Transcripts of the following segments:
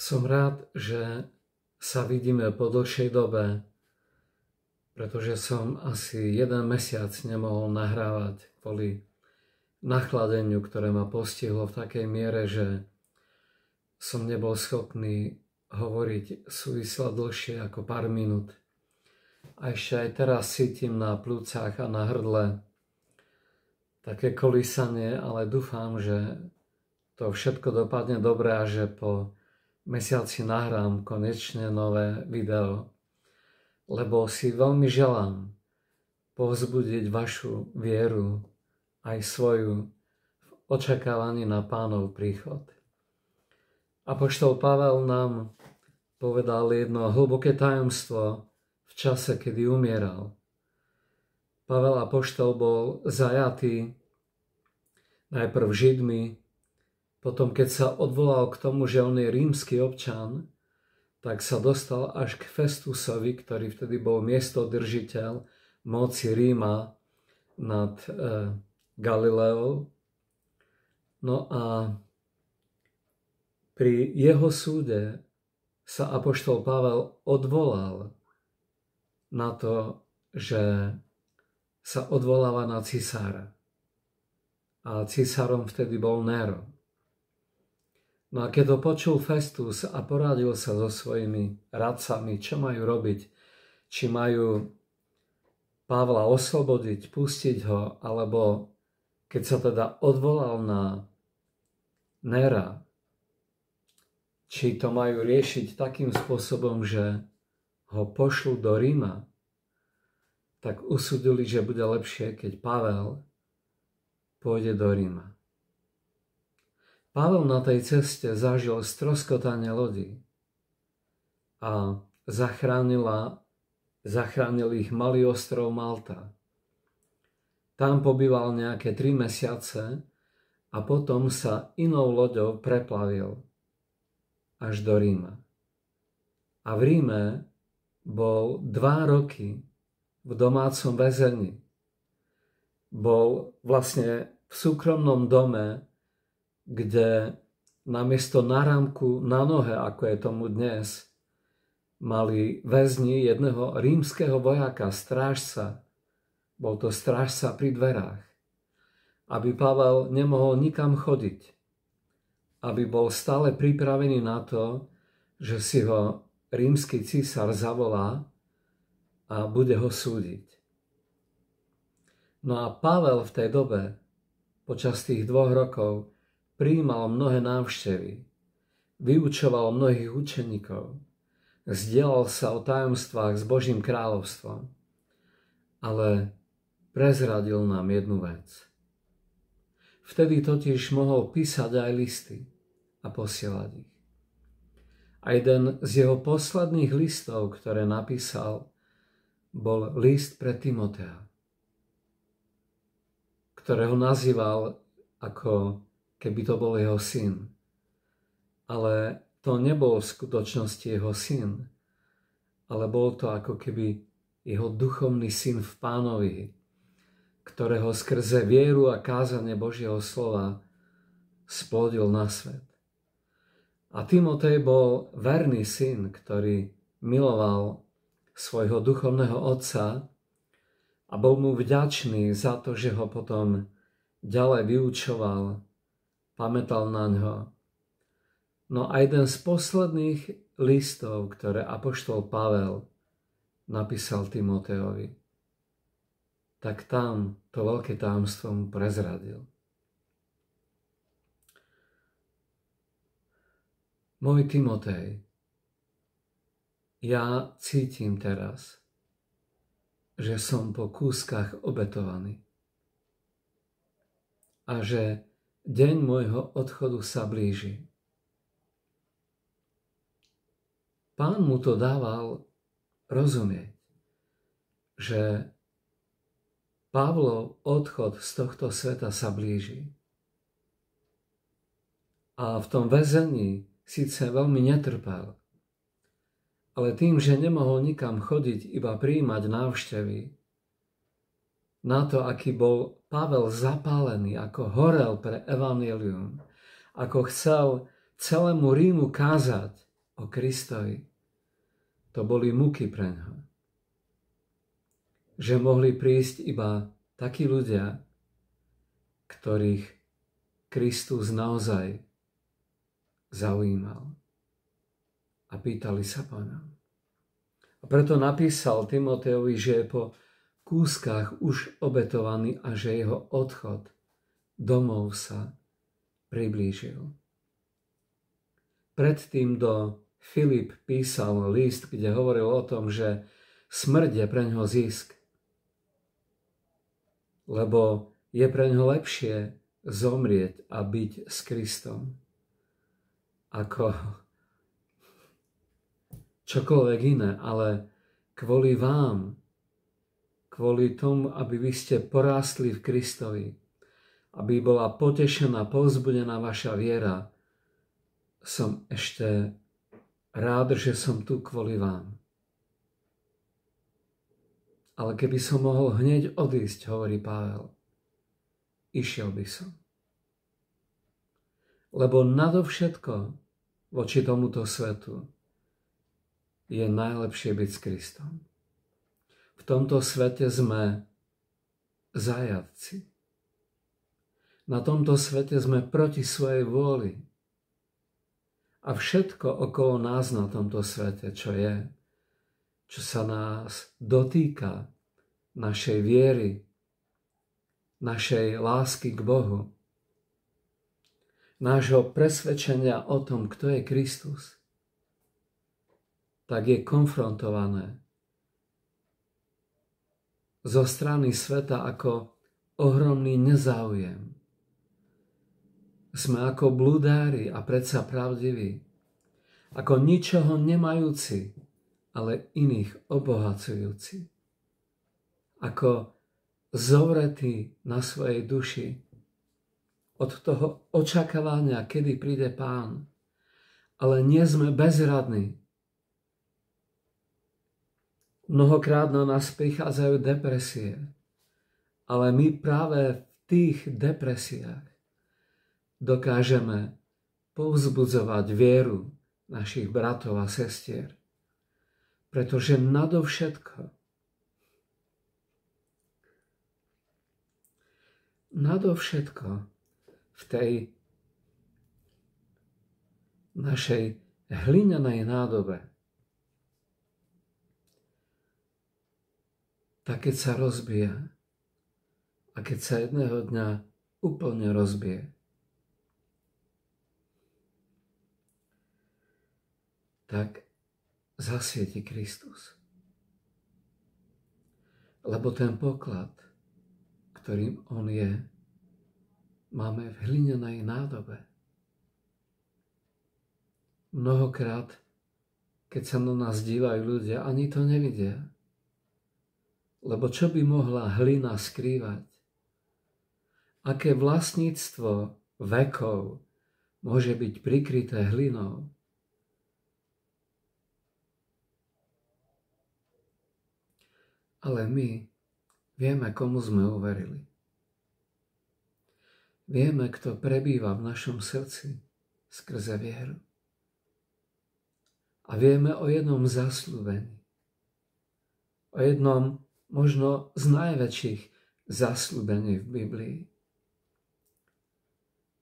Som rád, že sa vidíme po dlhšej dobe, pretože som asi 1 mesiac nemohol nahrávať kvôli nachladeniu, ktoré ma postihlo v takej miere, že som nebol schopný hovoriť súvisle dlhšie ako pár minút. A ešte aj teraz cítim na plúcach a na hrdle také kolísanie, ale dúfam, že to všetko dopadne dobre a že po mesiaci nahrám konečne nové video, lebo si veľmi želám povzbudiť vašu vieru aj svoju v očakávaní na Pánov príchod. Apoštol Pavel nám povedal jedno hlboké tajomstvo v čase, kedy umieral. Pavel apoštol bol zajatý najprv Židmi, potom keď sa odvolal k tomu, že on je rímsky občan, tak sa dostal až k Festusovi, ktorý vtedy bol miestodržiteľ moci Ríma nad Galileou. No a pri jeho súde sa apoštol Pavel odvolal na to, že sa odvoláva na cisára. A cisárom vtedy bol Nero. No a keď to počul Festus a poradil sa so svojimi radcami, čo majú robiť, či majú Pavla oslobodiť, pustiť ho, alebo keď sa teda odvolal na Nera, či to majú riešiť takým spôsobom, že ho pošlú do Ríma, tak usúdili, že bude lepšie, keď Pavel pôjde do Ríma. Pavel na tej ceste zažil stroskotanie lodi a zachránil ich malý ostrov Malta. Tam pobýval nejaké 3 mesiace a potom sa inou loďou preplavil až do Ríma. A v Ríme bol 2 roky v domácom väzení. Bol vlastne v súkromnom dome, kde namiesto náramku na nohe, ako je tomu dnes, mali väzni jedného rímskeho vojaka, strážca. Bol to strážca pri dverách. Aby Pavel nemohol nikam chodiť. Aby bol stále pripravený na to, že si ho rímsky císar zavolá a bude ho súdiť. No a Pavel v tej dobe, počas tých 2 rokov, prijímal mnohé návštevy, vyučoval mnohých učeníkov, zdieľal sa o tajomstvách s Božím kráľovstvom, ale prezradil nám jednu vec. Vtedy totiž mohol písať aj listy a posielať ich. A jeden z jeho posledných listov, ktoré napísal, bol list pre Timotea, ktorého nazýval ako keby to bol jeho syn. Ale to nebol v skutočnosti jeho syn, ale bol to ako keby jeho duchovný syn v Pánovi, ktorého skrze vieru a kázanie Božieho slova splodil na svet. A Timotej bol verný syn, ktorý miloval svojho duchovného otca a bol mu vďačný za to, že ho potom ďalej vyučoval, pamätal na ňo. No a jeden z posledných listov, ktoré apoštol Pavel napísal Timotejovi, tak tam to veľké tajomstvo mu prezradil. Môj Timotej, ja cítim teraz, že som po kúskach obetovaný a že deň môjho odchodu sa blíži. Pán mu to dával rozumieť, že Pavlov odchod z tohto sveta sa blíži. A v tom väzení síce veľmi netrpel, ale tým, že nemohol nikam chodiť, iba prijímať návštevy, na to, aký bol Pavel zapálený, ako horel pre evanjelium, ako chcel celému Rímu kázať o Kristovi, to boli muky preňho. Že mohli prísť iba takí ľudia, ktorých Kristus naozaj zaujímal a pýtali sa po ňom. A preto napísal Timotejovi, že je po kúskach už obetovaný a že jeho odchod domov sa priblížil. Predtým do Filip písal list, kde hovoril o tom, že smrť je preňho zisk, lebo je preňho lepšie zomrieť a byť s Kristom, ako čokoľvek iné, ale kvôli vám, kvôli tomu, aby vy ste porástli v Kristovi, aby bola potešená, povzbudená vaša viera, som ešte rád, že som tu kvôli vám. Ale keby som mohol hneď odísť, hovorí Pavel, išiel by som. Lebo nadovšetko voči tomuto svetu je najlepšie byť s Kristom. V tomto svete sme zajatci. Na tomto svete sme proti svojej vôli. A všetko okolo nás na tomto svete, čo je, čo sa nás dotýka, našej viery, našej lásky k Bohu, nášho presvedčenia o tom, kto je Kristus, tak je konfrontované zo strany sveta ako ohromný nezáujem. Sme ako bludári a predsa pravdiví, ako ničoho nemajúci, ale iných obohacujúci, ako zovretí na svojej duši od toho očakávania, kedy príde Pán, ale nie sme bezradní. Mnohokrát na nás prichádzajú depresie, ale my práve v tých depresiách dokážeme povzbudzovať vieru našich bratov a sestier. Pretože nadovšetko v tej našej hlinenej nádobe, tak keď sa rozbije a keď sa jedného dňa úplne rozbije, tak zasvieti Kristus. Lebo ten poklad, ktorým on je, máme v hlinenej nádobe. Mnohokrát, keď sa na nás dívajú ľudia, ani to nevidia. Lebo čo by mohla hlina skrývať? Aké vlastníctvo vekov môže byť prikryté hlinou? Ale my vieme, komu sme uverili. Vieme, kto prebýva v našom srdci skrze vieru. A vieme o jednom zasľúbení. O jednom možno z najväčších zasľúbení v Biblii.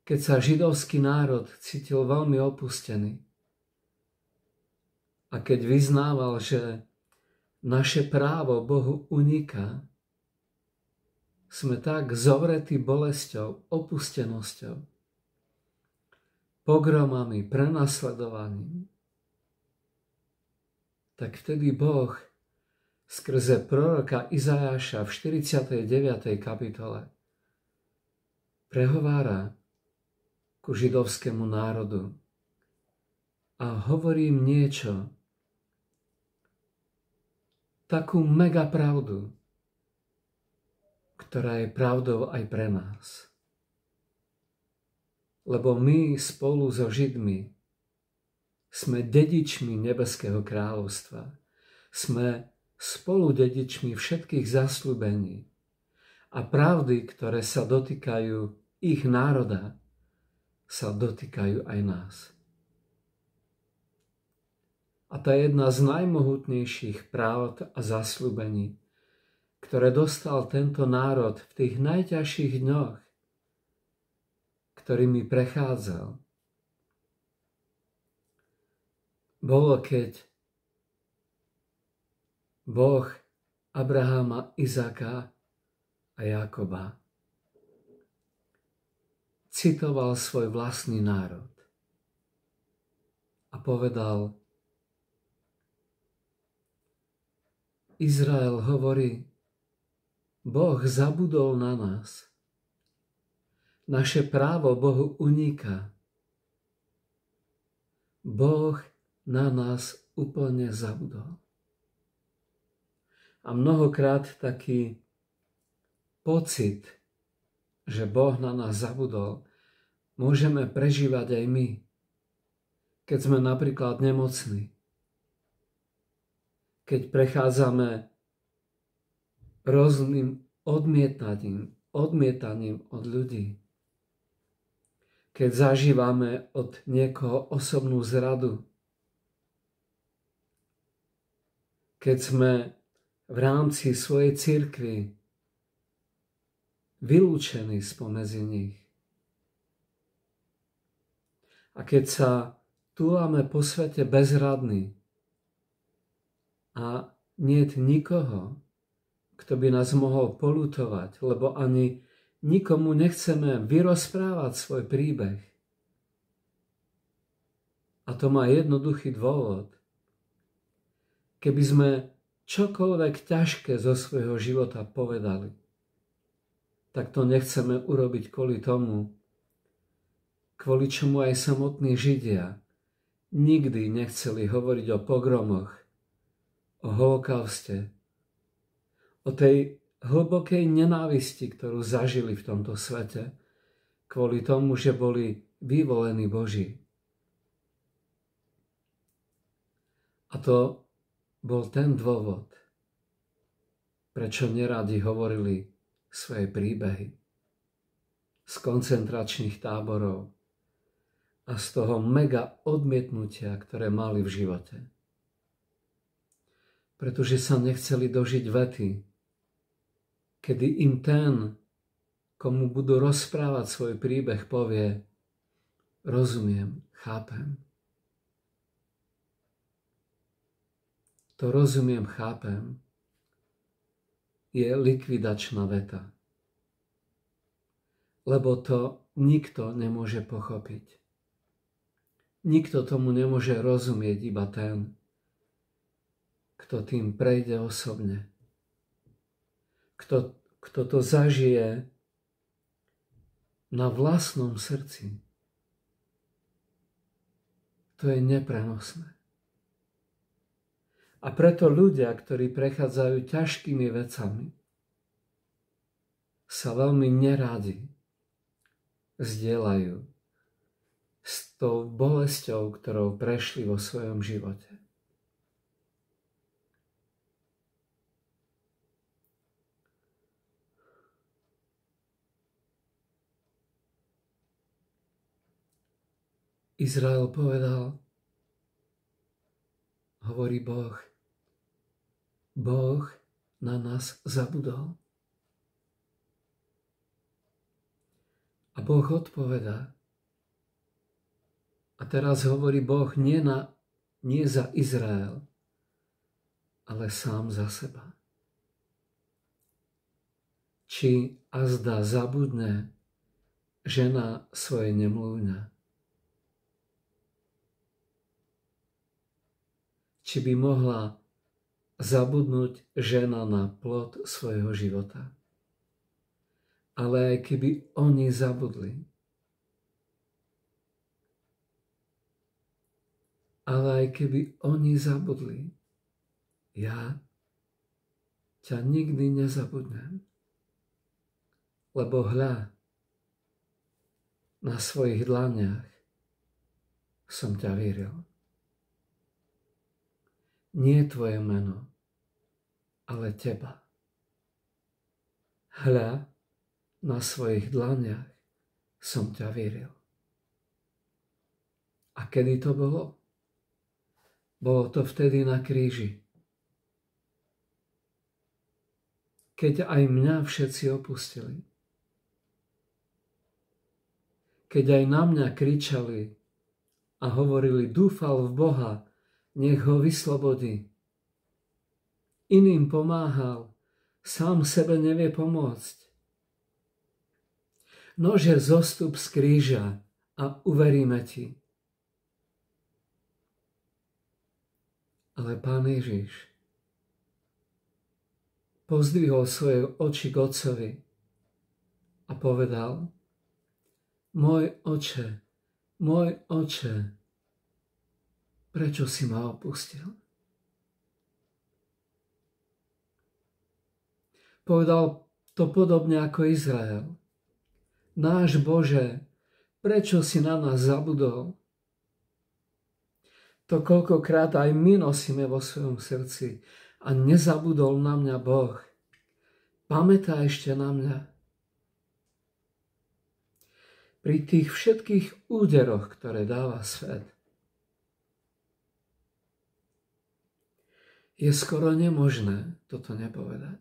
Keď sa židovský národ cítil veľmi opustený a keď vyznával, že naše právo Bohu uniká, sme tak zovretí bolesťou, opustenosťou, pogromami, prenasledovaním, tak vtedy Boh skrze proroka Izajáša v 49. kapitole prehovára ku židovskému národu a hovorí im niečo, takú mega pravdu, ktorá je pravdou aj pre nás. Lebo my spolu so Židmi sme dedičmi nebeského kráľovstva. Sme spolu dedičmi všetkých zasľúbení a pravdy, ktoré sa dotýkajú ich národa, sa dotýkajú aj nás. A to je jedna z najmohutnejších práv a zasľúbení, ktoré dostal tento národ v tých najťažších dňoch, ktorými prechádzal. Bolo, keď Boh Abraháma, Izáka a Jákoba citoval svoj vlastný národ a povedal: Izrael hovorí, Boh zabudol na nás. Naše právo Bohu uniká. Boh na nás úplne zabudol. A mnohokrát taký pocit, že Boh na nás zabudol, môžeme prežívať aj my, keď sme napríklad nemocní, keď prechádzame rôznym odmietaním od ľudí, keď zažívame od niekoho osobnú zradu, keď sme v rámci svojej cirkvi vylúčení spomedzi nich. A keď sa túlame po svete bezradní a niet nikoho, kto by nás mohol poľutovať, lebo ani nikomu nechceme vyrozprávať svoj príbeh. A to má jednoduchý dôvod. Keby sme čokoľvek ťažké zo svojho života povedali, tak to nechceme urobiť kvôli tomu, kvôli čomu aj samotní Židia nikdy nechceli hovoriť o pogromoch, o holokauste, o tej hlbokej nenávisti, ktorú zažili v tomto svete, kvôli tomu, že boli vyvolení Boží. A to bol ten dôvod, prečo neradi hovorili svoje príbehy z koncentračných táborov a z toho mega odmietnutia, ktoré mali v živote. Pretože sa nechceli dožiť vety, kedy im ten, komu budú rozprávať svoj príbeh, povie: rozumiem, chápem. To rozumiem, chápem je likvidačná veta. Lebo to nikto nemôže pochopiť. Nikto tomu nemôže rozumieť, iba ten, kto tým prejde osobne. Kto to zažije na vlastnom srdci. To je neprenosné. A preto ľudia, ktorí prechádzajú ťažkými vecami, sa veľmi nerádi zdieľajú s tou bolesťou, ktorou prešli vo svojom živote. Izrael povedal, hovorí Boh, Boh na nás zabudol. A Boh odpovedá. A teraz hovorí Boh nie za Izrael, ale sám za seba. Či azda zabudne žena svoje nemluvňa? Či by mohla zabudnúť žena na plod svojho života? Ale aj keby oni zabudli, ja ťa nikdy nezabudnem, lebo hľa, na svojich dlaniach som ťa vyril. Nie tvoje meno, ale teba. Hľa, na svojich dlaniach som ťa vyril. A kedy to bolo? Bolo to vtedy na kríži, keď aj mňa všetci opustili. Keď aj na mňa kričali a hovorili, dúfal v Boha, nech ho vyslobodí. Iným pomáhal, sám sebe nevie pomôcť. Nože zostup z kríža a uveríme ti. Ale Pán Ježiš pozdvihol svoje oči k Otcovi a povedal, môj Oče, prečo si ma opustil? Povedal to podobne ako Izrael. Náš Bože, prečo si na nás zabudol? To koľkokrát aj my nosíme vo svojom srdci a nezabudol na mňa Boh. Pamätá ešte na mňa. Pri tých všetkých úderoch, ktoré dáva svet, je skoro nemožné toto nepovedať.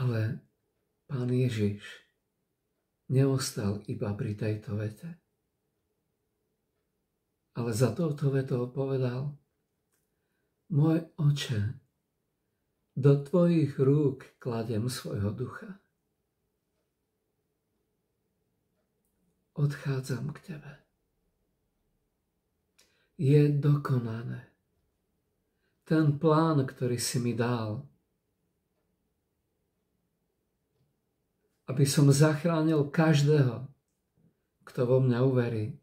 Ale Pán Ježiš neostal iba pri tejto vete. Ale za touto vetou povedal, môj Oče, do tvojich rúk kladem svojho ducha. Odchádzam k tebe. Je dokonané. Ten plán, ktorý si mi dal, aby som zachránil každého, kto vo mňa uverí.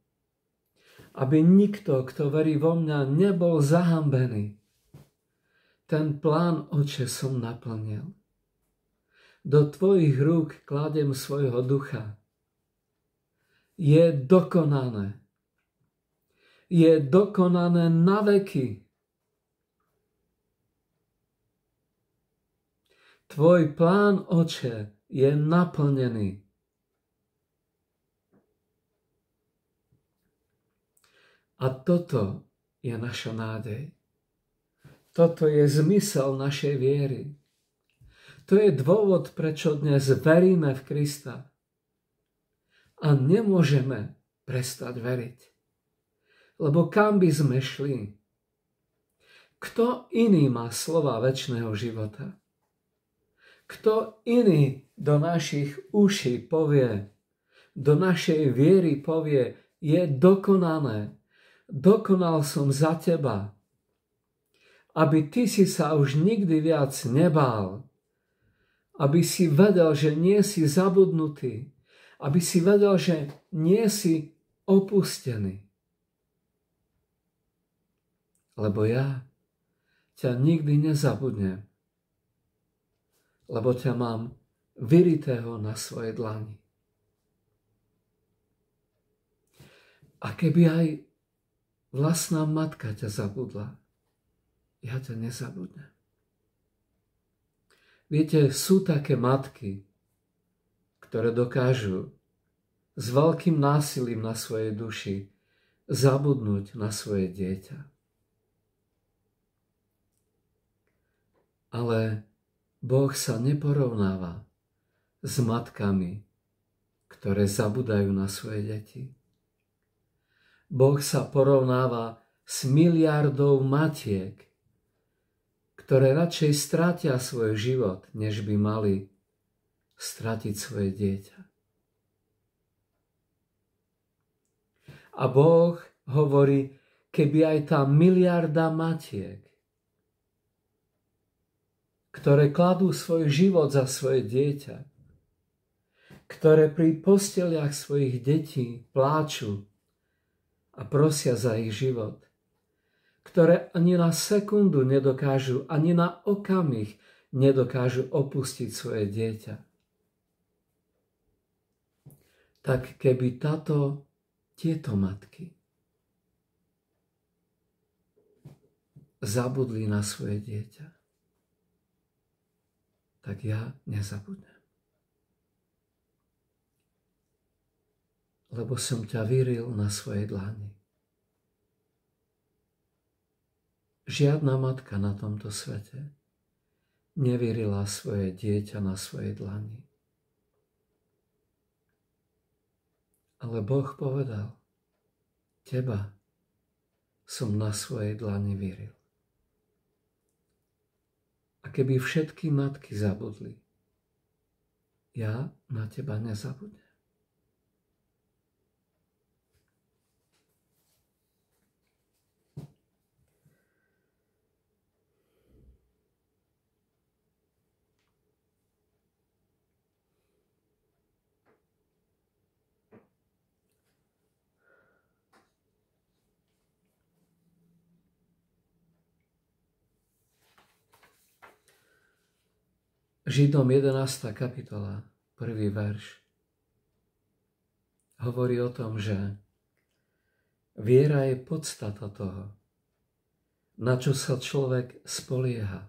Aby nikto, kto verí vo mňa, nebol zahambený. Ten plán, Oče, som naplnil. Do tvojich rúk kladem svojho ducha. Je dokonané. Je dokonané na veky. Tvoj plán, Oče, je naplnený. A toto je naša nádej. Toto je zmysel našej viery. To je dôvod, prečo dnes veríme v Krista. A nemôžeme prestať veriť. Lebo kam by sme šli? Kto iný má slova večného života? Kto iný do našich uší povie, do našej viery povie, je dokonané. Dokonal som za teba, aby ty si sa už nikdy viac nebál, aby si vedel, že nie si zabudnutý, aby si vedel, že nie si opustený. Lebo ja ťa nikdy nezabudnem, lebo ťa mám vyritého na svojej dlani. A keby aj vlastná matka ťa zabudla, ja ťa nezabudnem. Viete, sú také matky, ktoré dokážu s veľkým násilím na svojej duši zabudnúť na svoje dieťa. Ale Boh sa neporovnáva s matkami, ktoré zabudajú na svoje deti. Boh sa porovnáva s miliardou matiek, ktoré radšej stratia svoj život, než by mali stratiť svoje dieťa. A Boh hovorí, keby aj tá miliarda matiek, ktoré kladú svoj život za svoje dieťa, ktoré pri posteliach svojich detí pláču a prosia za ich život, ktoré ani na sekundu nedokážu, ani na okamih nedokážu opustiť svoje dieťa. Tak keby tieto matky zabudli na svoje dieťa, tak ja nezabudnem. lebo som ťa vyril na svojej dlani. Žiadna matka na tomto svete nevyrila svoje dieťa na svojej dlani. Ale Boh povedal, teba som na svojej dlani vyril. A keby všetky matky zabudli, ja na teba nezabudnem. Židom 11. kapitola, 1. verš, hovorí o tom, že viera je podstata toho, na čo sa človek spolieha.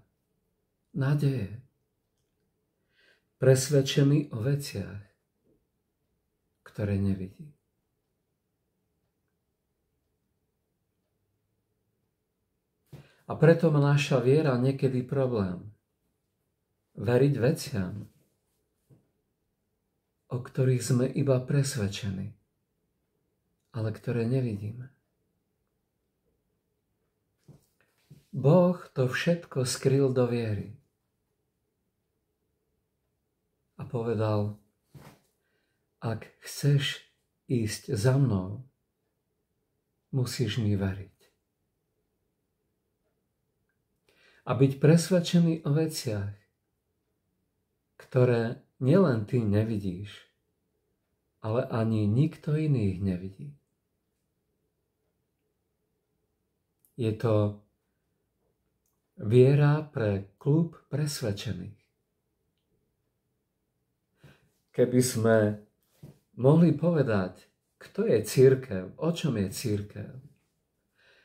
Nádeje. Presvedčený o veciach, ktoré nevidí. A preto má naša viera niekedy problém veriť veciam, o ktorých sme iba presvedčení, ale ktoré nevidíme. Boh to všetko skryl do viery a povedal, ak chceš ísť za mnou, musíš mi veriť. A byť presvedčený o veciach, ktoré nielen ty nevidíš, ale ani nikto iný ich nevidí. Je to viera pre klub presvedčených. Keby sme mohli povedať, kto je cirkev, o čom je cirkev,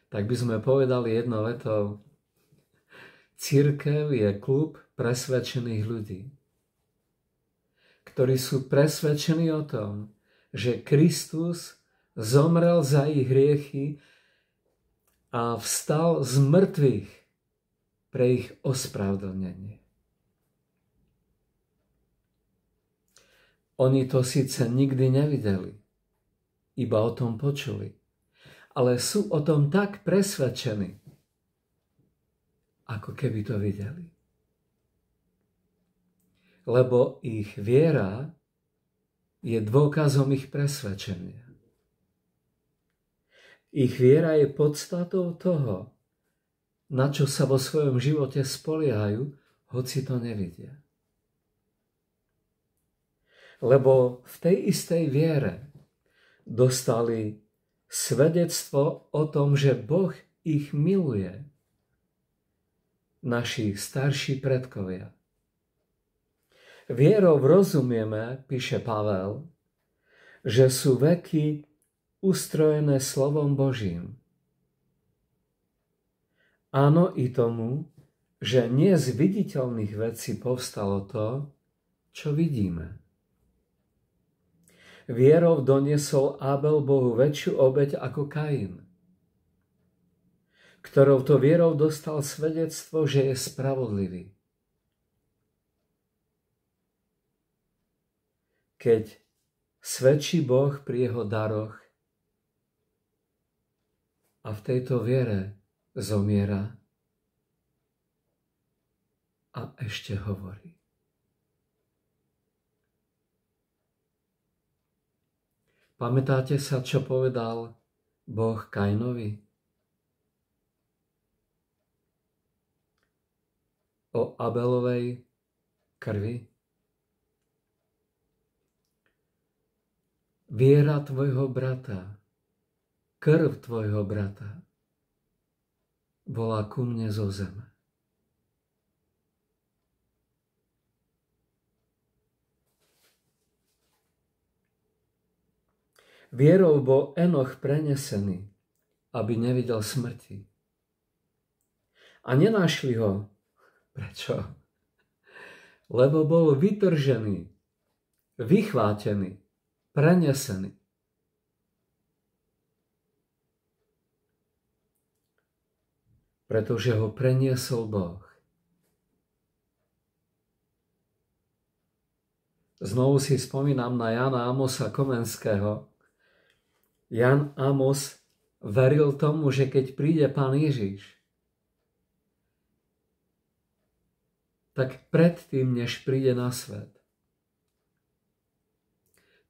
tak by sme povedali jednou vetou, cirkev je klub presvedčených ľudí, ktorí sú presvedčení o tom, že Kristus zomrel za ich hriechy a vstal z mŕtvych pre ich ospravedlnenie. Oni to síce nikdy nevideli, iba o tom počuli, ale sú o tom tak presvedčení, ako keby to videli. Lebo ich viera je dôkazom ich presvedčenia. Ich viera je podstatou toho, na čo sa vo svojom živote spoliehajú, hoci to nevidia. Lebo v tej istej viere dostali svedectvo o tom, že Boh ich miluje, naši starší predkovia. Vierou rozumieme, píše Pavel, že sú veky ustrojené slovom Božím. Áno i tomu, že nie z viditeľných vecí povstalo to, čo vidíme. Vierou doniesol Abel Bohu väčšiu obeť ako Kain, ktorou to vierou dostal svedectvo, že je spravodlivý. Keď svedčí Boh pri jeho daroch a v tejto viere zomiera a ešte hovorí. Pamätáte sa, čo povedal Boh Kainovi? O Abelovej krvi? Viera tvojho brata, krv tvojho brata volá ku mne zo zeme. Vierou bol Enoch prenesený, aby nevidel smrti. A nenašli ho. Prečo? Lebo bol vytržený, vychvátený, prenesený pretože ho preniesol Boh. Znovu si spomínam na Jana Amosa Komenského. Jan Amos veril tomu, že keď príde Pán Ježiš, tak predtým, než príde na svet,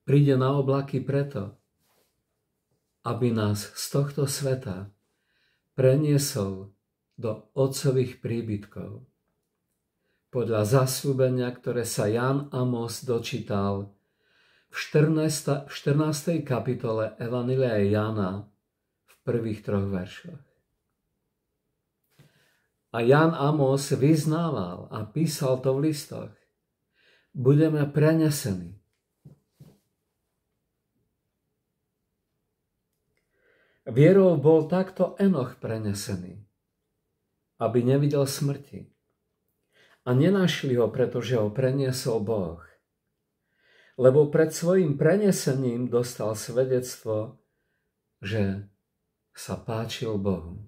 príde na oblaky preto, aby nás z tohto sveta preniesol do otcových príbytkov. Podľa zasľúbenia, ktoré sa Jan Amos dočítal v 14. kapitole Evanjelia Jana v prvých 3 veršoch. A Jan Amos vyznával a písal to v listoch. Budeme prenesení. Vierou bol takto Enoch prenesený, aby nevidel smrti. A nenašli ho, pretože ho preniesol Boh. Lebo pred svojim prenesením dostal svedectvo, že sa páčil Bohu.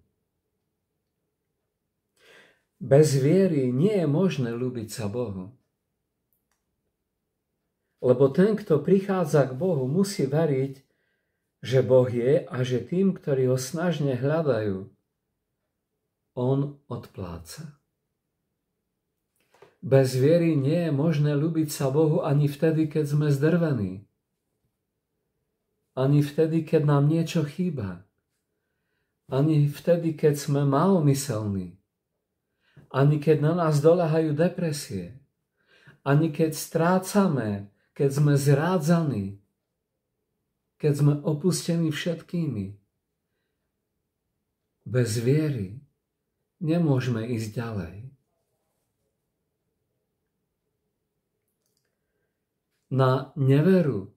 Bez viery nie je možné ľúbiť sa Bohu. Lebo ten, kto prichádza k Bohu, musí veriť, že Boh je a že tým, ktorí ho snažne hľadajú, on odpláca. Bez viery nie je možné ľúbiť sa Bohu ani vtedy, keď sme zdrvení. Ani vtedy, keď nám niečo chýba. Ani vtedy, keď sme malomyselní. Ani keď na nás doľahajú depresie. Ani keď strácame, keď sme zrádzaní. Keď sme opustení všetkými. Bez viery nemôžeme ísť ďalej. Na neveru,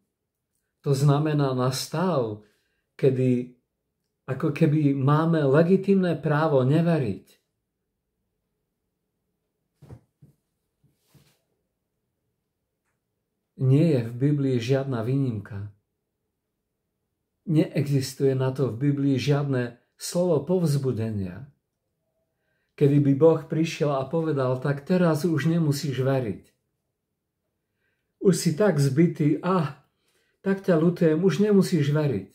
to znamená na stav, kedy ako keby máme legitímne právo neveriť. Nie je v Biblii žiadna výnimka. Neexistuje na to v Biblii žiadne slovo povzbudenia. Kedy by Boh prišiel a povedal, tak teraz už nemusíš veriť. Už si tak zbitý, tak ťa ľutujem, už nemusíš veriť.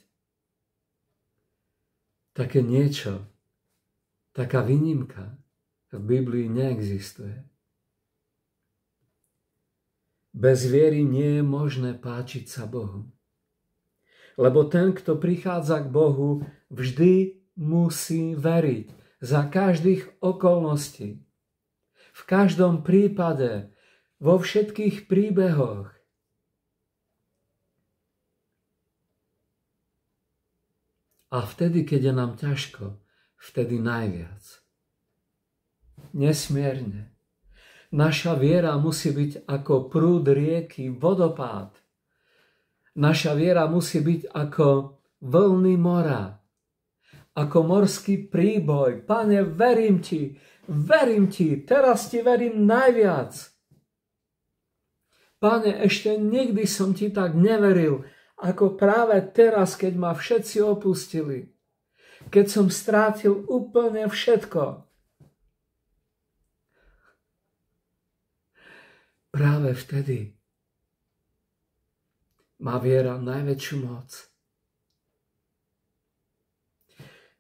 Také niečo, taká výnimka v Biblii neexistuje. Bez viery nie je možné páčiť sa Bohu. Lebo ten, kto prichádza k Bohu, vždy musí veriť za každých okolností. V každom prípade, vo všetkých príbehoch. A vtedy, keď je nám ťažko, vtedy najviac. Nesmierne. Naša viera musí byť ako prúd rieky, vodopád. Naša viera musí byť ako vlny mora, ako morský príboj. Pane, verím ti, teraz ti verím najviac. Pane, ešte nikdy som ti tak neveril, ako práve teraz, keď ma všetci opustili. Keď som strátil úplne všetko. Práve vtedy má viera najväčšiu moc.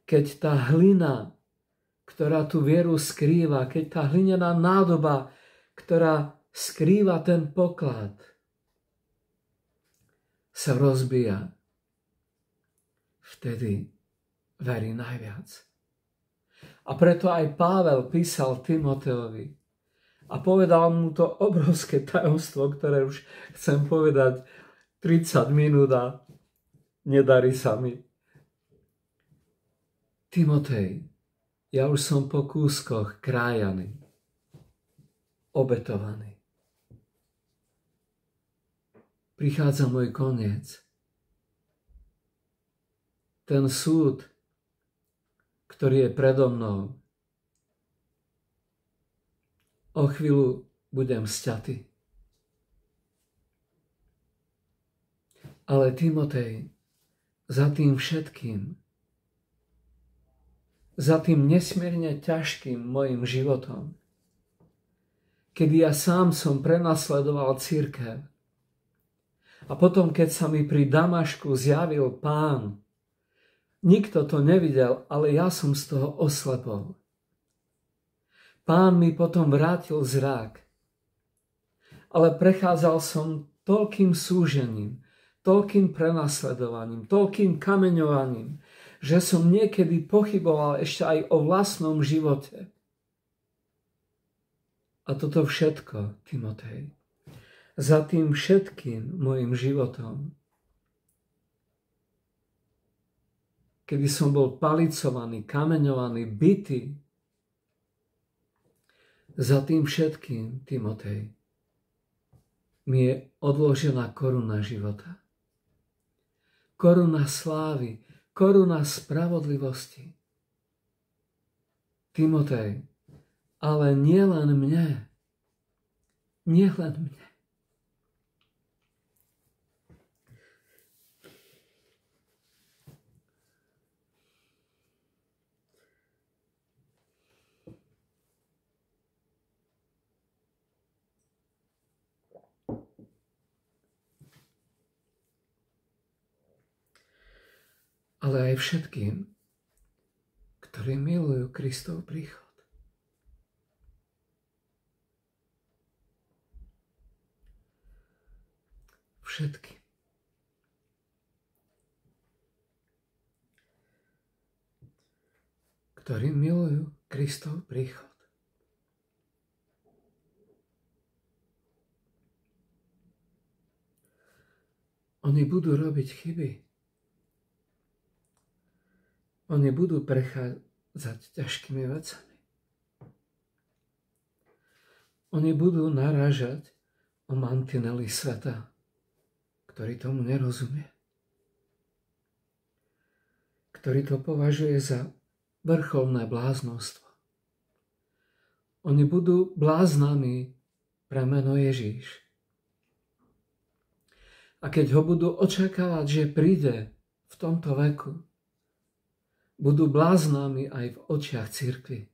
Keď tá hlina, ktorá tú vieru skrýva, keď tá hlinená nádoba, ktorá skrýva ten poklad, sa rozbíja, vtedy verí najviac. A preto aj Pável písal Timoteovi a povedal mu to obrovské tajomstvo, ktoré už chcem povedať 30 minút a nedarí sa mi. Timotej, ja už som po kúskoch krájaný, obetovaný. Prichádza môj koniec. Ten súd, ktorý je predo mnou, o chvíľu budem sťatý. Ale Timotej, za tým všetkým, za tým nesmierne ťažkým mojim životom, kedy ja sám som prenasledoval cirkev. A potom, keď sa mi pri Damašku zjavil Pán, nikto to nevidel, ale ja som z toho oslepol. Pán mi potom vrátil zrak, ale prechádzal som toľkým súžením, toľkým prenasledovaním, toľkým kameňovaním, že som niekedy pochyboval ešte aj o vlastnom živote. A toto všetko, Timotej, za tým všetkým mojim životom, kedy som bol palicovaný, kameňovaný, bitý, za tým všetkým, Timotej, mi je odložená koruna života. Koruna slávy, koruna spravodlivosti. Timotej, ale nie len mne, nie len mne. Ale aj všetkým, ktorí milujú Kristov príchod. Všetkým. Ktorí milujú Kristov príchod. Oni budú robiť chyby. Oni budú prechádzať ťažkými vecami. Oni budú narážať o mantinely sveta, ktorý tomu nerozumie. Ktorý to považuje za vrcholné bláznostvo. Oni budú bláznami pre meno Ježíš. A keď ho budú očakávať, že príde v tomto veku, budú bláznami aj v očiach cirkvi.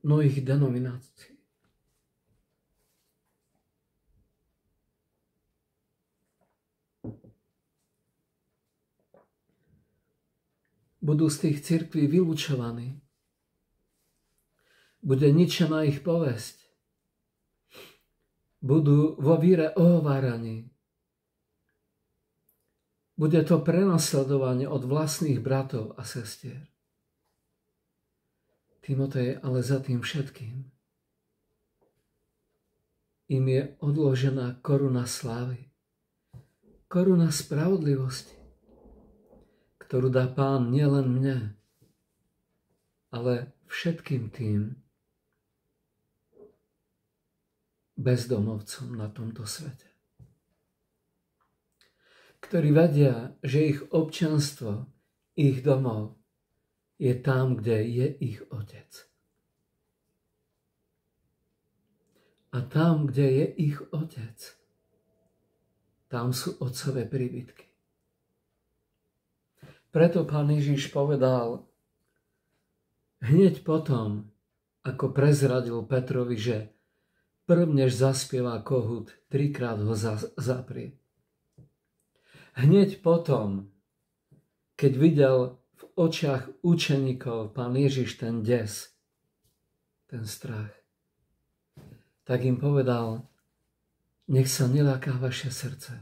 Mnohých denominácií. Budú z tých cirkví vylúčovaní. Bude ničená ich povesť. Budú vo víre ohováraní. Bude to prenasledovanie od vlastných bratov a sestier. Timotej, ale za tým všetkým im je odložená koruna slávy, koruna spravodlivosti, ktorú dá Pán nielen mne, ale všetkým tým bezdomovcom na tomto svete, ktorí vedia, že ich občianstvo, ich domov je tam, kde je ich otec. A tam, kde je ich otec, tam sú otcové príbytky. Preto Pán Ježiš povedal hneď potom, ako prezradil Petrovi, že prv než zaspieva kohút, 3-krát ho zaprie. Hneď potom, keď videl v očiach učeníkov Pán Ježiš ten des, ten strach, tak im povedal, nech sa neľaká vaše srdce.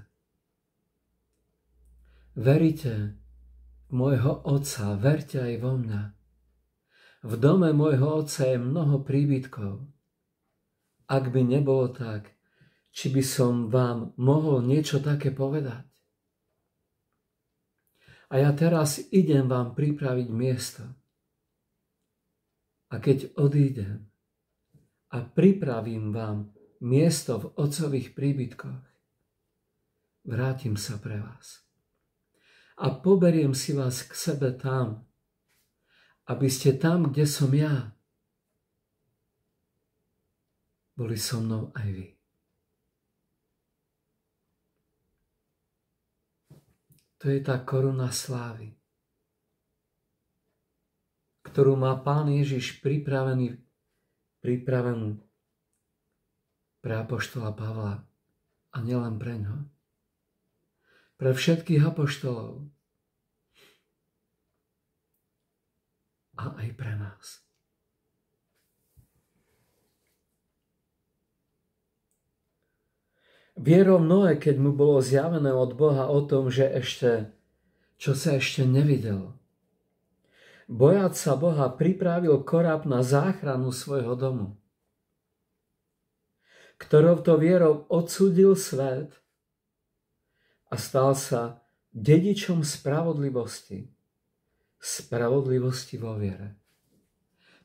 Veríte v môjho Otca, verte aj vo mňa. V dome môjho Otca je mnoho príbytkov. Ak by nebolo tak, či by som vám mohol niečo také povedať? A ja teraz idem vám pripraviť miesto. A keď odídem a pripravím vám miesto v otcových príbytkoch, vrátim sa pre vás. A poberiem si vás k sebe tam, aby ste tam, kde som ja, boli so mnou aj vy. To je tá koruna slávy, ktorú má Pán Ježiš pripravenú pre apoštola Pavla a nielen pre ňo. Pre všetkých apoštolov a aj pre nás. Vierou Noé, keď mu bolo zjavené od Boha o tom, čo sa ešte nevidelo. Bojať sa Boha pripravil koráb na záchranu svojho domu, ktorou to vierou odsúdil svet a stal sa dedičom spravodlivosti vo viere.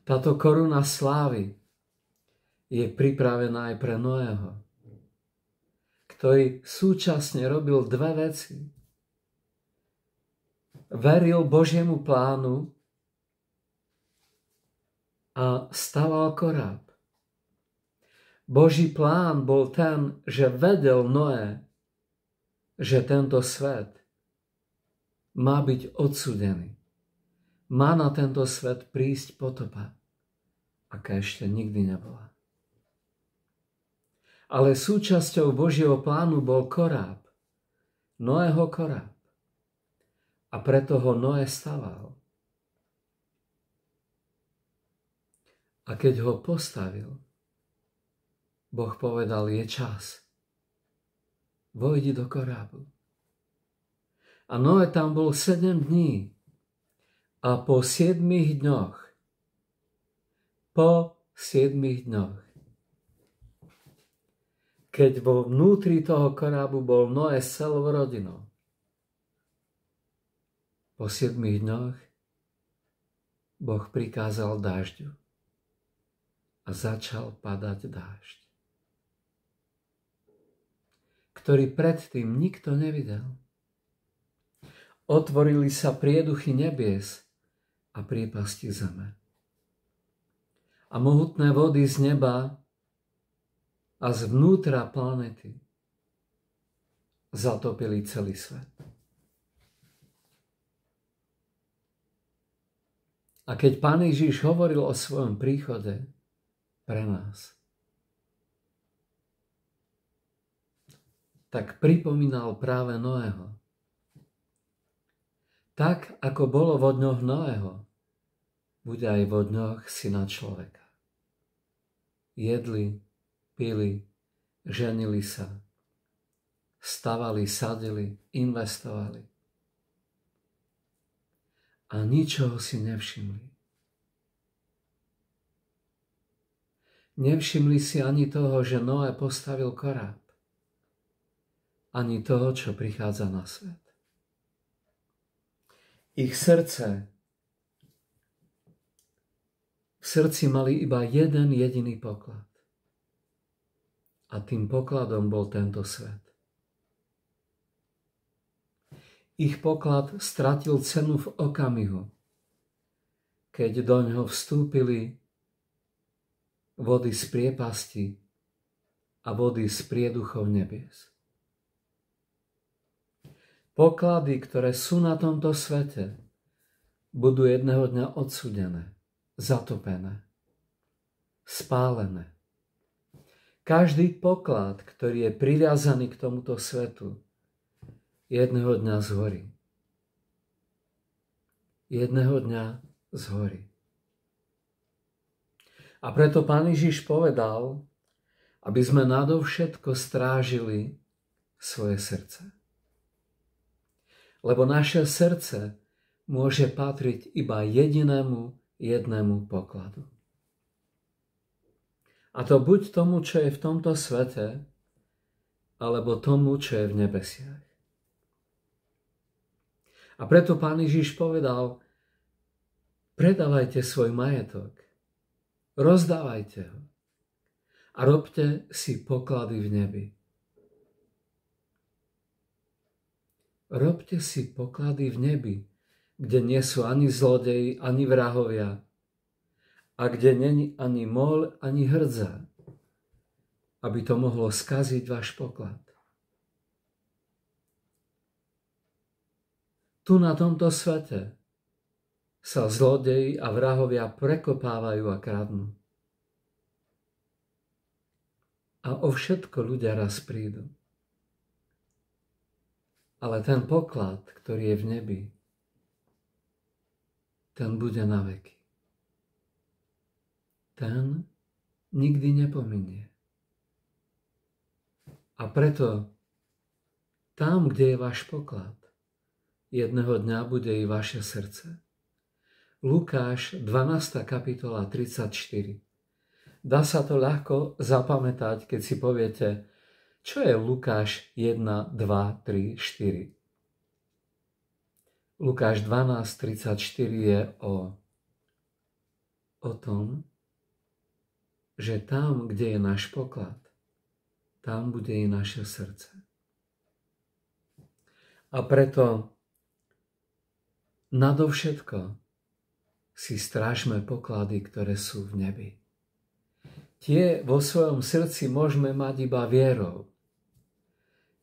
Táto koruna slávy je pripravená aj pre Noého, ktorý súčasne robil dve veci. Veril Božiemu plánu a staval koráb. Boží plán bol ten, že vedel Noé, že tento svet má byť odsúdený. Má na tento svet prísť potopa, aká ešte nikdy nebola. Ale súčasťou Božieho plánu bol koráb, Noého koráb. A preto ho Noé staval. A keď ho postavil, Boh povedal, je čas. Vojdi do korábu. A Noé tam bol 7 dní. A po 7 dňoch, keď vo vnútri toho korábu bol Noé s celou rodinou, po 7 dňoch Boh prikázal dážďu a začal padať dážď, ktorý predtým nikto nevidel. Otvorili sa prieduchy nebies a priepasti zeme. A mohutné vody z neba a zvnútra planety zatopili celý svet. A keď Pán Ježiš hovoril o svojom príchode pre nás, tak pripomínal práve Noého. Tak, ako bolo vo dňoch Noého, bude aj vo dňoch Syna človeka. Jedli, pili, ženili sa, stavali, sadili, investovali. A ničoho si nevšimli. Nevšimli si ani toho, že Noé postavil koráb, ani toho, čo prichádza na svet. Ich srdci mali iba jeden jediný poklad. A tým pokladom bol tento svet. Ich poklad stratil cenu v okamihu, keď do ňoho vstúpili vody z priepasti a vody z prieduchov nebies. Poklady, ktoré sú na tomto svete, budú jedného dňa odsúdené, zatopené, spálené. Každý poklad, ktorý je priviazaný k tomuto svetu, jedného dňa zhorí. Jedného dňa zhorí. A preto Pán Ježiš povedal, aby sme nadovšetko strážili svoje srdce. Lebo naše srdce môže patriť iba jednému pokladu. A to buď tomu, čo je v tomto svete, alebo tomu, čo je v nebesiach. A preto Pán Ježiš povedal, predávajte svoj majetok, rozdávajte ho a robte si poklady v nebi. Robte si poklady v nebi, kde nie sú ani zlodeji, ani vrahovia, a kde není ani môľ, ani hrdza, aby to mohlo skaziť váš poklad. Tu na tomto svete sa zlodeji a vrahovia prekopávajú a kradnú. A o všetko ľudia raz prídu. Ale ten poklad, ktorý je v nebi, ten bude na veky. Ten nikdy nepominie. A preto tam, kde je váš poklad, jedného dňa bude i vaše srdce. Lukáš 12. kapitola 34. Dá sa to ľahko zapamätať, keď si poviete, čo je Lukáš 1, 2, 3, 4. Lukáš 12, 34 je o tom, že tam, kde je náš poklad, tam bude i naše srdce. A preto nadovšetko si strážme poklady, ktoré sú v nebi. Tie vo svojom srdci môžeme mať iba vierou.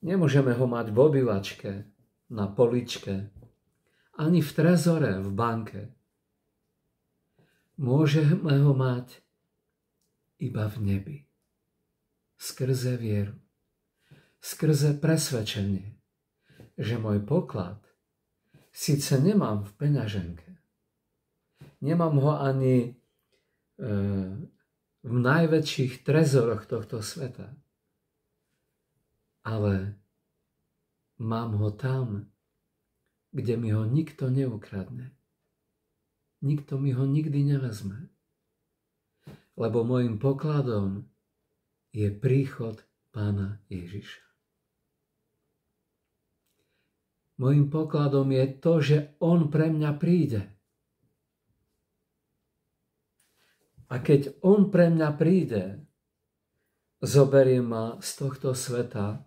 Nemôžeme ho mať v obývačke, na poličke, ani v trezore, v banke. Môžeme ho mať iba v nebi. Skrze vieru. Skrze presvedčenie, že môj poklad síce nemám v peňaženke, nemám ho ani v najväčších trezoroch tohto sveta, ale mám ho tam, kde mi ho nikto neukradne. Nikto mi ho nikdy nevezme. Lebo môjim pokladom je príchod Pána Ježiša. Môjim pokladom je to, že on pre mňa príde. A keď on pre mňa príde, zoberie ma z tohto sveta,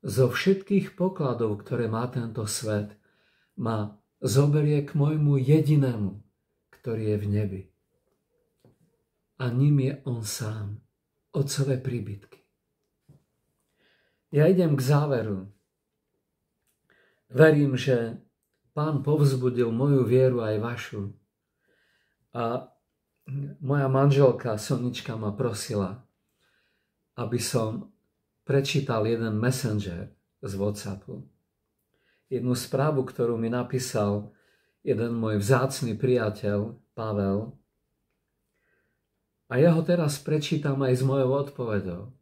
zo všetkých pokladov, ktoré má tento svet, ma zoberie k môjmu jedinému, ktorý je v nebi. A ním je on sám, otcové príbytky. Ja idem k záveru. Verím, že Pán povzbudil moju vieru aj vašu. A moja manželka Sonička ma prosila, aby som prečítal jeden messenger z WhatsAppu. Jednu správu, ktorú mi napísal jeden môj vzácny priateľ, Pavel. A ja ho teraz prečítam aj s mojou odpoveďou.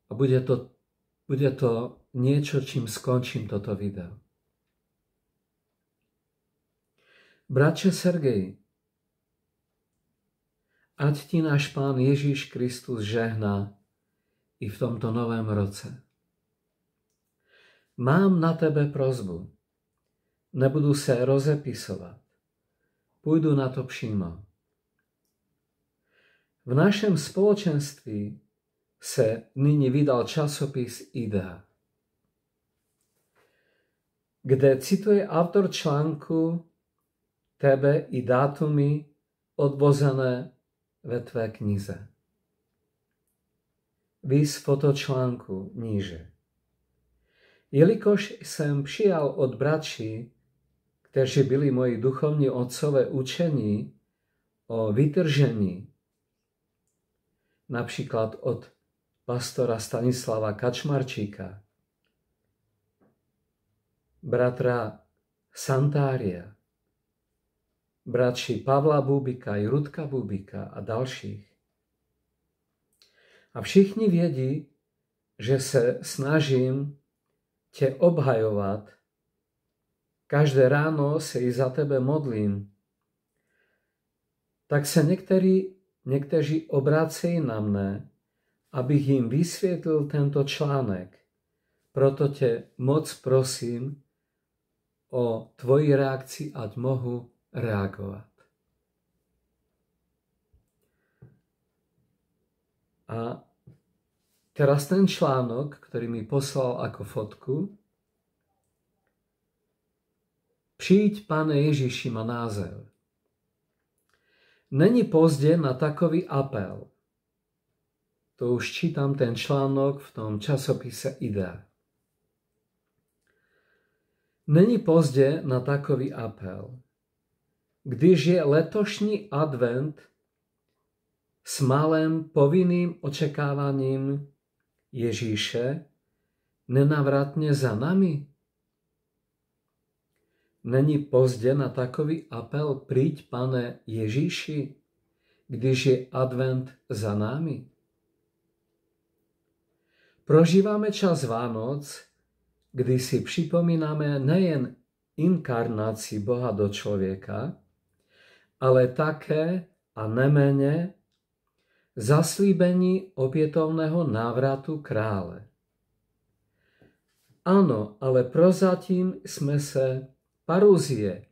A bude to niečo, čím skončím toto video. Bratče Sergej, ať ti náš Pán Ježiš Kristus žehná i v tomto novém roce. Mám na tebe prosbu. Nebudu sa rozepisovať. Pôjdu na to přímo. V našem spoločenství se nyní vydal časopis Idea, kde cituje autor článku tebe i dátumy odvozené ve tvé knize. Výz fotočlánku níže. Jelikož jsem přijal od bratří, kteří byli moji duchovní otcové učení o vytržení, například od pastora Stanislava Kačmarčíka, bratra Santária, bratří Pavla Bubika i Rudka Bubika a dalších. A všichni vědí, že se snažím tě obhajovat. Každé ráno se i za tebe modlím. Tak se někteří obracejí na mne, abych jim vysvětlil tento článek. Proto tě moc prosím o tvoji reakci, ať mohu reagovat. A teraz ten článok, ktorý mi poslal ako fotku, Přijď, Pane Ježíši, má název. Není pozdě na takový apel. To už čítam ten článok v tom časopise Idea. Není pozdě na takový apel. když je letošní advent s malým povinným očekávaním Ježíše nenavratně za nami? Není pozdě na takový apel Príď, Pane Ježíši, když je advent za námi? Prožíváme čas Vánoc, kdy si připomínáme nejen inkarnaci Boha do člověka, ale také a neméně zaslíbení obětovného návratu krále. Ano, ale prozatím jsme se paruzie,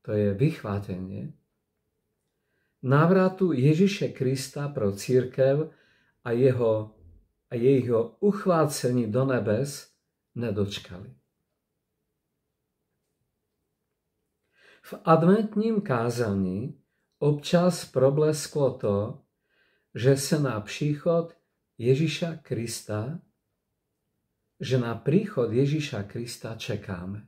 to je vychvátenie, návratu Ježíše Krista pro církev a jejího uchvácení do nebes nedočkali. V adventním kázání občas problesklo to, že se na příchod Ježíša Krista, že na príchod Ježíša Krista čekáme.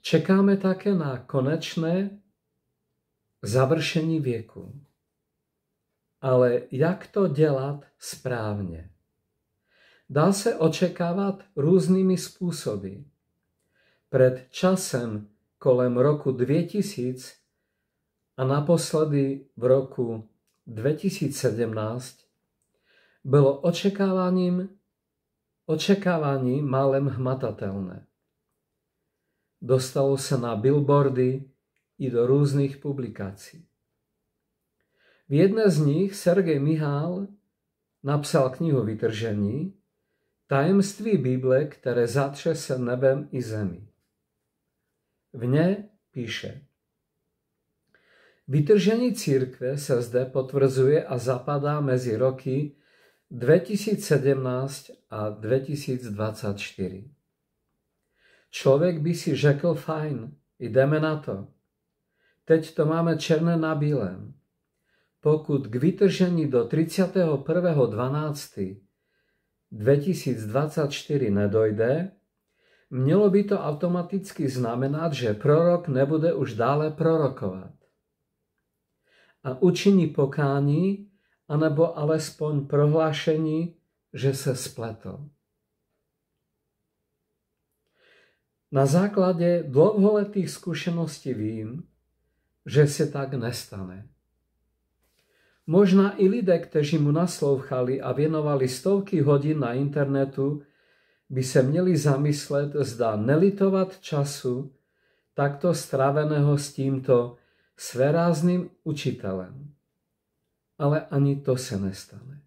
Čekáme také na konečné završení věku. Ale jak to dělat správně? Dá se očekávat různými způsoby. Před časem kolem roku 2000 a naposledy v roku 2017 bylo očekávání málem hmatatelné. Dostalo se na billboardy i do různých publikací. V jedné z nich Sergej Mihál napsal knihu Vytržení, tajemství Bible, které zatřese nebem i zemí. V ně píše: Vytržení církve se zde potvrzuje a zapadá mezi roky 2017 a 2024. Člověk by si řekl, fajn, jdeme na to. Teď to máme černé na bílém. Pokud k vytržení do 31.12.2024 nedojde, mělo by to automaticky znamenat, že prorok nebude už dále prorokovat. A učiní pokání, anebo alespoň prohlášení, že se spletl. Na základě dlouholetých zkušeností vím, že se tak nestane. Možná i lidé, kteří mu naslouchali a věnovali stovky hodin na internetu, by se měli zamyslet, zda nelitovat času takto stráveného s tímto svérázným učitelem. Ale ani to se nestane.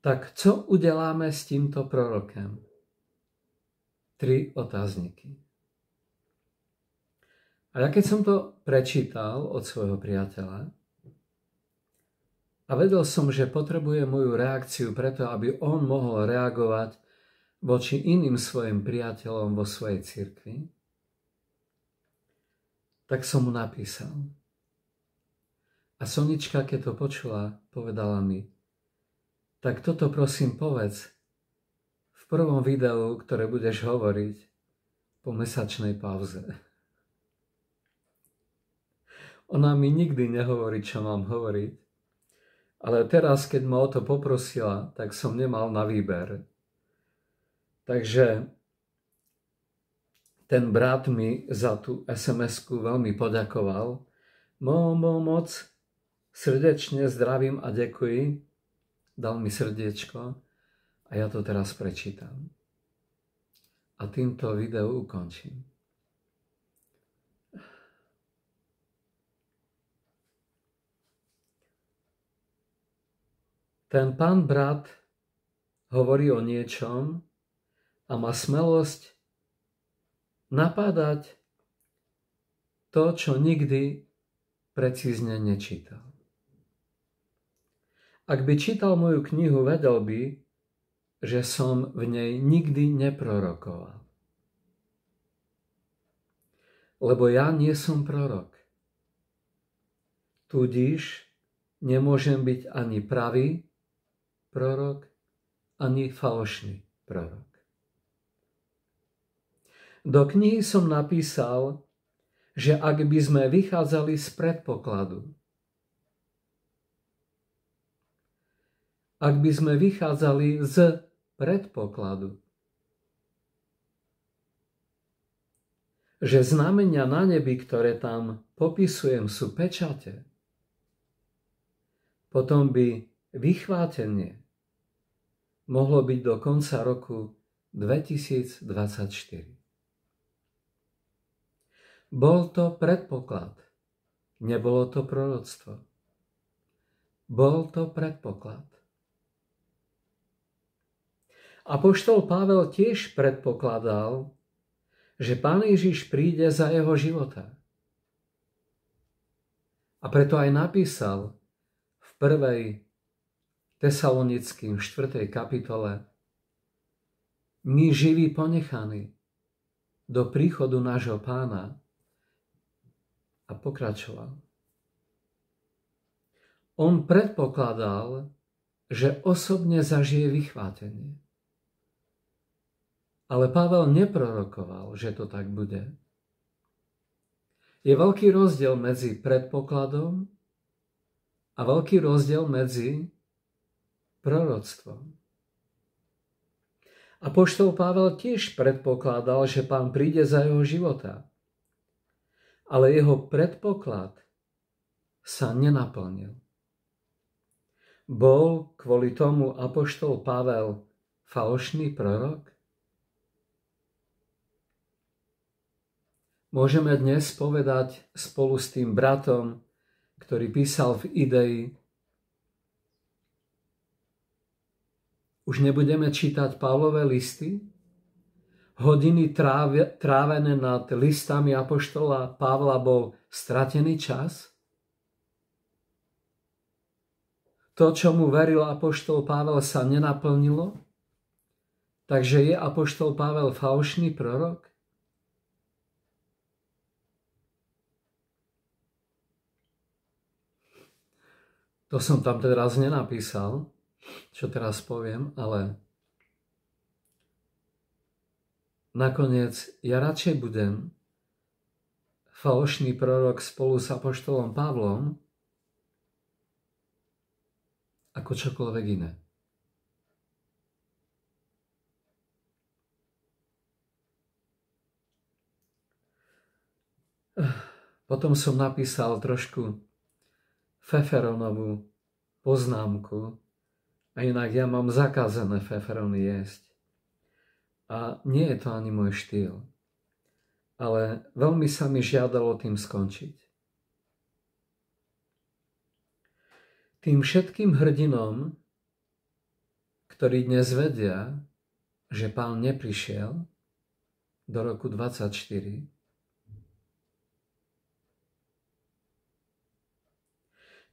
Tak co uděláme s tímto prorokem? 3 otázníky. A ja keď som to prečítal od svojho priateľa a vedel som, že potrebuje moju reakciu preto, aby on mohol reagovať voči iným svojim priateľom vo svojej cirkvi, tak som mu napísal. A Sonička, keď to počula, povedala mi: tak toto prosím povedz v prvom videu, ktoré budeš hovoriť po mesačnej pauze. Ona mi nikdy nehovorí, čo mám hovoriť, ale teraz, keď ma o to poprosila, tak som nemal na výber. Takže ten brat mi za tú SMS-ku veľmi poďakoval. Moc srdečne zdravím a ďakujem. Dal mi srdiečko a ja to teraz prečítam. A týmto video ukončím. Ten pán brat hovorí o niečom a má smelosť napádať to, čo nikdy precízne nečítal. Ak by čítal moju knihu, vedel by, že som v nej nikdy neprorokoval. lebo ja nie som prorok. Tudíž nemôžem byť ani pravý prorok, ani falošný prorok. Do knihy som napísal, že ak by sme vychádzali z predpokladu, že znamenia na nebi, ktoré tam popisujem, sú pečate, potom by vychvátenie mohlo byť do konca roku 2024. Bol to predpoklad, nebolo to proroctvo. Bol to predpoklad. Apoštol Pavel tiež predpokladal, že Pán Ježiš príde za jeho života. A preto aj napísal v 1. Tesalonickým 4. kapitole: My živí ponechaní do príchodu nášho Pána. A pokračoval. On predpokladal, že osobne zažije vychvátenie. Ale Pavel neprorokoval, že to tak bude. Je veľký rozdiel medzi predpokladom a veľký rozdiel medzi proroctvom. Apoštol Pavel tiež predpokladal, že Pán príde za jeho života. Ale jeho predpoklad sa nenaplnil. Bol kvôli tomu apoštol Pavel falošný prorok? Môžeme dnes povedať spolu s tým bratom, ktorý písal v Idei: už nebudeme čítať Pavlové listy? Hodiny trávené nad listami apoštola Pavla bol stratený čas? To, čo mu veril apoštol Pavel, sa nenaplnilo? Takže je apoštol Pavel falošný prorok? To som tam teraz nenapísal, čo teraz poviem, ale nakoniec ja radšej budem falošný prorok spolu s apoštolom Pavlom ako čokoľvek iné. Potom som napísal trošku feferónovú poznámku, a inak ja mám zakázané feferóny jesť. A nie je to ani môj štýl. Ale veľmi sa mi žiadalo tým skončiť. Tým všetkým hrdinom, ktorí dnes vedia, že Pán neprišiel do roku 2024,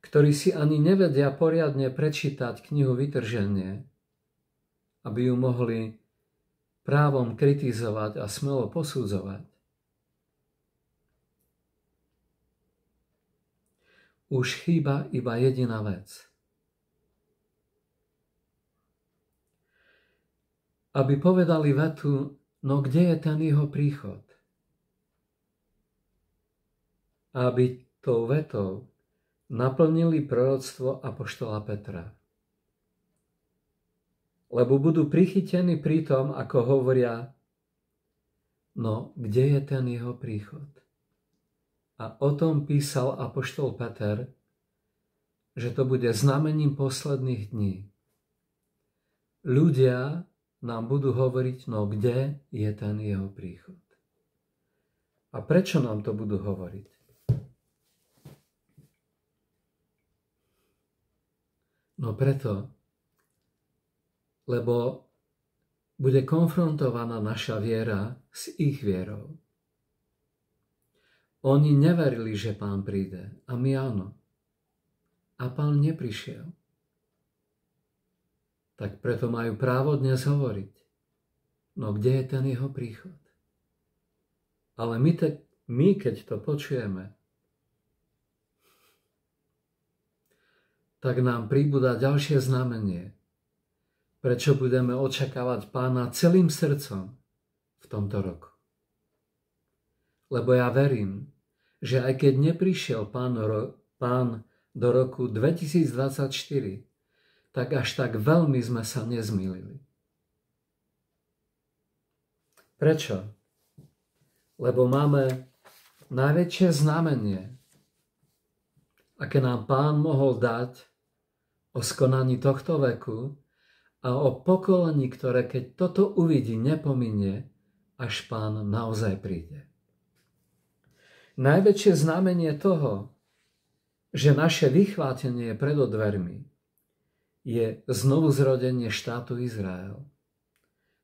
ktorí si ani nevedia poriadne prečítať knihu Vytrženie, aby ju mohli právom kritizovať a smelo posudzovať. Už chýba iba jediná vec. Aby povedali vetu: no kde je ten jeho príchod? Aby tou vetou naplnili proroctvo apoštola Petra. Lebo budú prichytení pri tom, ako hovoria: no kde je ten jeho príchod? A o tom písal apoštol Peter, že to bude znamením posledných dní. Ľudia nám budú hovoriť: no kde je ten jeho príchod? A prečo nám to budú hovoriť? No preto, lebo bude konfrontovaná naša viera s ich vierou. Oni neverili, že Pán príde, a my áno. A Pán neprišiel. Tak preto majú právo dnes hovoriť: no kde je ten jeho príchod? Ale my my, keď to počujeme, tak nám pribúda ďalšie znamenie, prečo budeme očakávať Pána celým srdcom v tomto roku. Lebo ja verím, že aj keď neprišiel Pán do roku 2024, tak až tak veľmi sme sa nezmýlili. Prečo? Lebo máme najväčšie znamenie, aké nám Pán mohol dať o skonaní tohto veku a o pokolení, ktoré keď toto uvidí, nepominie, až Pán naozaj príde. Najväčšie znamenie toho, že naše vychvátenie je pred dvermi, je znovuzrodenie štátu Izrael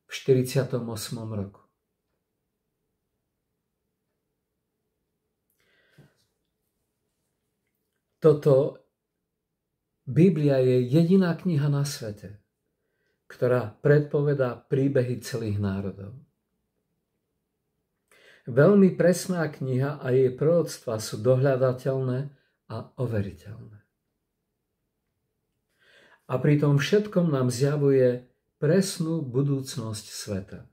v 48. roku. Biblia je jediná kniha na svete, ktorá predpovedá príbehy celých národov. Veľmi presná kniha a jej proroctvá sú dohľadateľné a overiteľné. A pri tom všetkom nám zjavuje presnú budúcnosť sveta.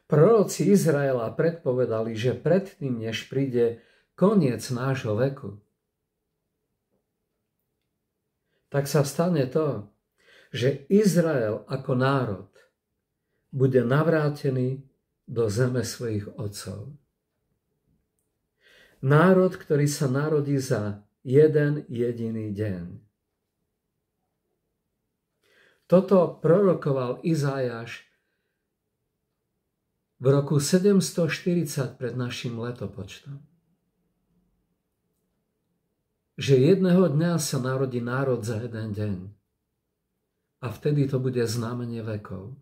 Proroci Izraela predpovedali, že predtým, než príde koniec nášho veku, tak sa stane to, že Izrael ako národ bude navrátený do zeme svojich otcov. Národ, ktorý sa narodí za jeden jediný deň. Toto prorokoval Izájaš v roku 740 pred našim letopočtom. Že jedného dňa sa narodí národ za jeden deň. A vtedy to bude znamenie vekov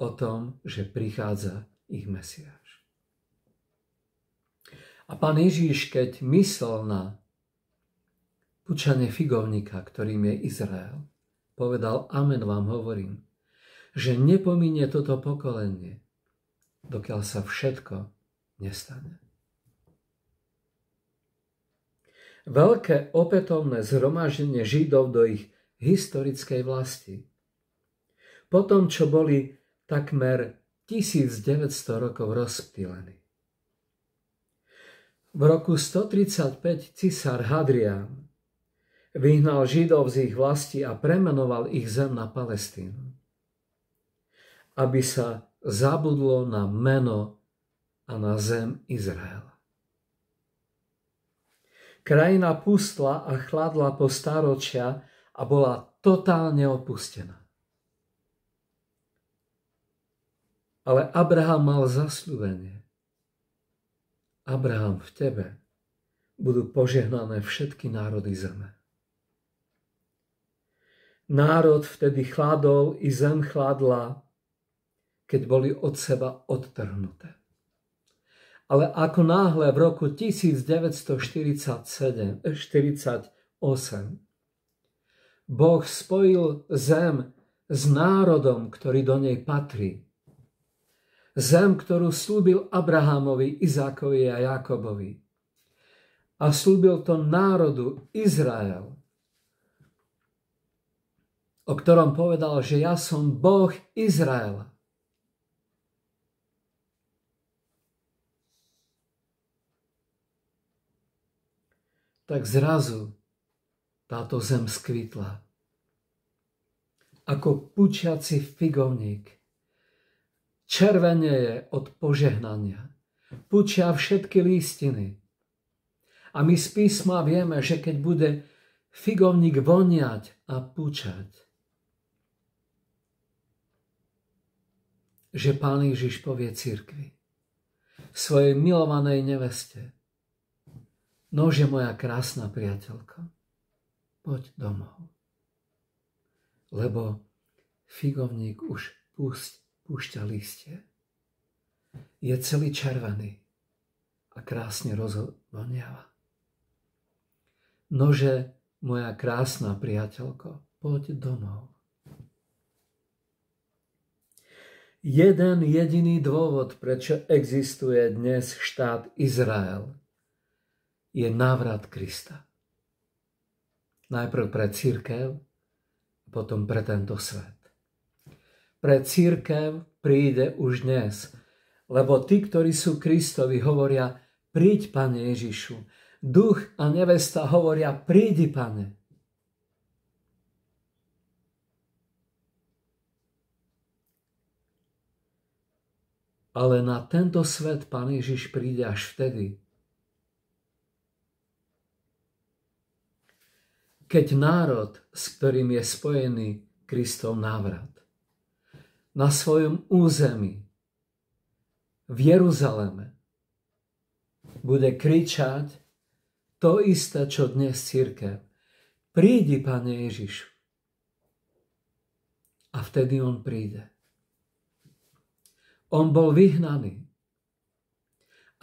o tom, že prichádza ich Mesiáš. A Pán Ježíš, keď myslel na pučanie figovníka, ktorým je Izrael, povedal: Amen vám hovorím, že nepominie toto pokolenie, dokiaľ sa všetko nestane. Veľké opätovné zhromaždenie Židov do ich historickej vlasti. Po tom, čo boli takmer 1900 rokov rozptýlení. V roku 135 cisár Hadrián vyhnal Židov z ich vlasti a premenoval ich zem na Palestínu, aby sa zabudlo na meno a na zem Izraela. Krajina pustla a chladla po stáročia a bola totálne opustená. Ale Abraham mal zasľúbenie. Abraham, v tebe budú požehnané všetky národy zeme. Národ vtedy chladol i zem chladla, keď boli od seba odtrhnuté. Ale ako náhle v roku 1948 Boh spojil zem s národom, ktorý do nej patrí. Zem, ktorú slúbil Abrahamovi, Izákovi a Jákobovi. A slúbil to národu Izrael, o ktorom povedal, že ja som Boh Izraela. Tak zrazu táto zem skvitla. Ako pučiaci figovník. Červeneje od požehnania. Pučia všetky lístiny. A my z písma vieme, že keď bude figovník voniať a pučať, že Pán Ježiš povie cirkvi, svojej milovanej neveste: Nože, moja krásna priateľko, poď domov. Lebo figovník už púšťa listie. Je celý červený a krásne rozvoniava. Nože, moja krásna priateľko, poď domov. jeden jediný dôvod, prečo existuje dnes štát Izrael, je návrat Krista. Najprv pre cirkev, potom pre tento svet. Pre cirkev príde už dnes, lebo tí, ktorí sú Kristovi, hovoria: príď, Pane Ježišu. Duch a nevesta hovoria: prídi, Pane. Ale na tento svet Pán Ježiš príde až vtedy, keď národ, s ktorým je spojený Kristov návrat, na svojom území v Jeruzaleme bude kričať to isté, čo dnes cirkev: prídi, Pane Ježišu. A vtedy on príde. On bol vyhnaný.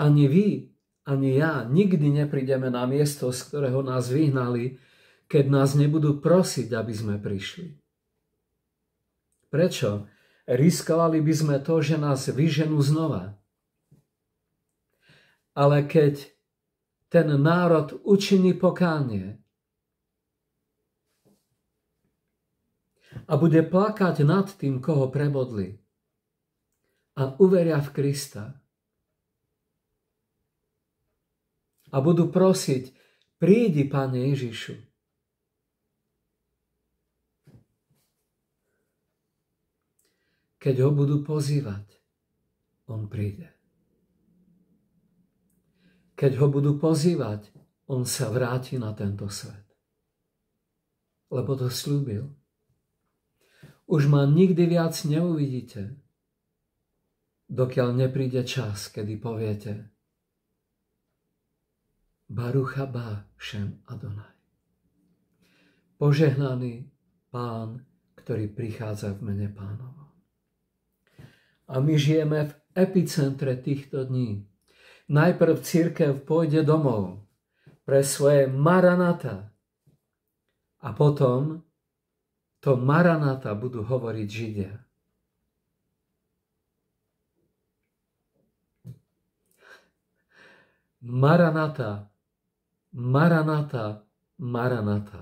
Ani vy, ani ja nikdy neprídeme na miesto, z ktorého nás vyhnali, keď nás nebudú prosiť, aby sme prišli. Prečo? Riskovali by sme to, že nás vyženú znova. Ale keď ten národ učiní pokánie a bude plakať nad tým, koho prebodli, a uveria v Krista a budú prosiť: prídi, Pane Ježišu. Keď ho budú pozývať, on príde. Keď ho budú pozývať, on sa vráti na tento svet. Lebo to sľúbil. Už ma nikdy viac neuvidíte, dokiaľ nepríde čas, kedy poviete: Baruch haba Shem Adonai. Požehnaný Pán, ktorý prichádza v mene Pánovom. A my žijeme v epicentre týchto dní. Najprv cirkev pôjde domov pre svoje Maranata a potom to Maranata budú hovoriť Židia. Maranata, Maranata, Maranata.